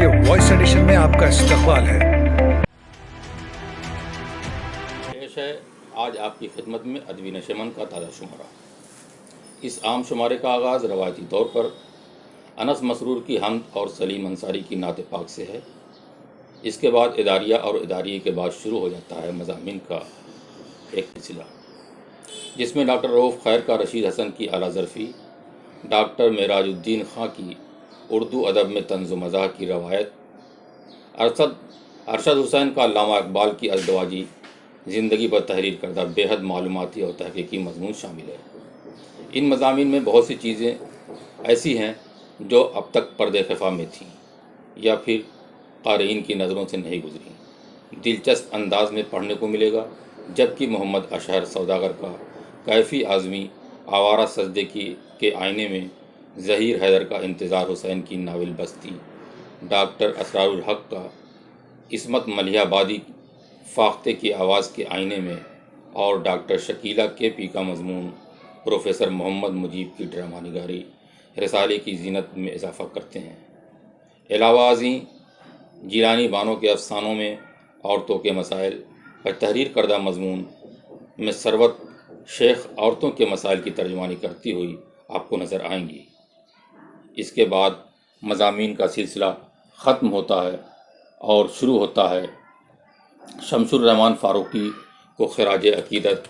के voice addition में आपका इस्तकबाल है। पेश है आज आपकी खिदमत में अदबी नशमन का ताज़ा शुमारा। इस आम शुमारे का आगाज़ रवायती तौर पर अनस मसरूर की हम्द और सलीम अंसारी की नात पाक से है। इसके बाद इदारिया और इदारिये के बाद शुरू हो जाता है मज़ामीन का एक सिलसिला, जिसमें डॉक्टर रऊफ़ खैर का रशीद हसन की आला ज़रफ़ी, डॉक्टर मेराजुद्दीन खां की उर्दू अदब में तंज़ व मज़ाह की रवायत, अरशद हुसैन का अल्लामा इकबाल की अज़दवाजी ज़िंदगी पर तहरीर करदा बेहद मालूमाती और तहक़ीक़ी मज़मून शामिल है। इन मज़ामीन में बहुत सी चीज़ें ऐसी हैं जो अब तक पर्दे ख़फ़ा में थीं या फिर क़ारीन की नज़रों से नहीं गुज़री। दिलचस्प अंदाज में पढ़ने को मिलेगा, जबकि मोहम्मद अशहर सौदागर का कैफ़ी आज़मी आवारा सजदे के आईने में, ज़हीर हैदर का इंतज़ार हुसैन की नावल बस्ती, डॉक्टर असरारुल हक़ का इस्मत मलिहाबादी फाख्ते की आवाज़ के आईने में और डॉक्टर शकीला के.पी. का मज़मून प्रोफेसर मोहम्मद मुजीब की ड्रामा निगारी रिसाले की ज़ीनत में इजाफ़ा करते हैं। अलावा अज़ीं जीलानी बानो के अफ़सानों में औरतों के मसाइल पर तहरीर करदा मज़मून में सरवत शेख औरतों के मसाइल की तर्जुमानी करती हुई आपको नज़र आएंगी। इसके बाद मज़ामीन का सिलसिला ख़त्म होता है और शुरू होता है शमसुर रहमान फ़ारूक़ी को ख़िराज अक़ीदत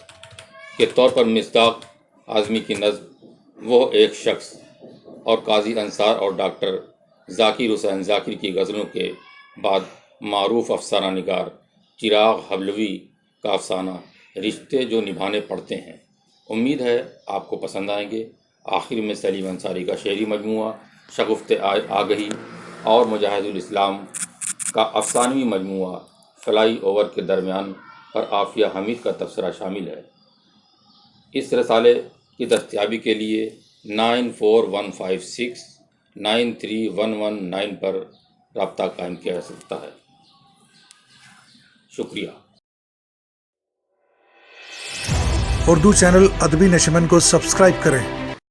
के तौर पर मिस्दाक़ आज़मी की नज़्म वो एक शख्स और काजी अंसार और डॉक्टर ज़ाकिर हुसैन ज़ाकिर की गज़लों के बाद मारूफ़ अफ़साना निगार चिराग हबलवी का अफ़साना रिश्ते जो निभाने पड़ते हैं। उम्मीद है आपको पसंद आएंगे। आखिर में सलीम अंसारी का शेरी मजमूआ शगुफ़्ते आगही और मुजाहिदुल इस्लाम का अफ़सानवी मजमूआ फ्लाई ओवर के दरमियान पर आफ़िया हमीद का तबसरा शामिल है। इस रसाले की दस्तयाबी के लिए 9415693119 पर रब्ता कायम किया जा सकता है। शुक्रिया। उर्दू चैनल अदबी नशमन को सब्सक्राइब करें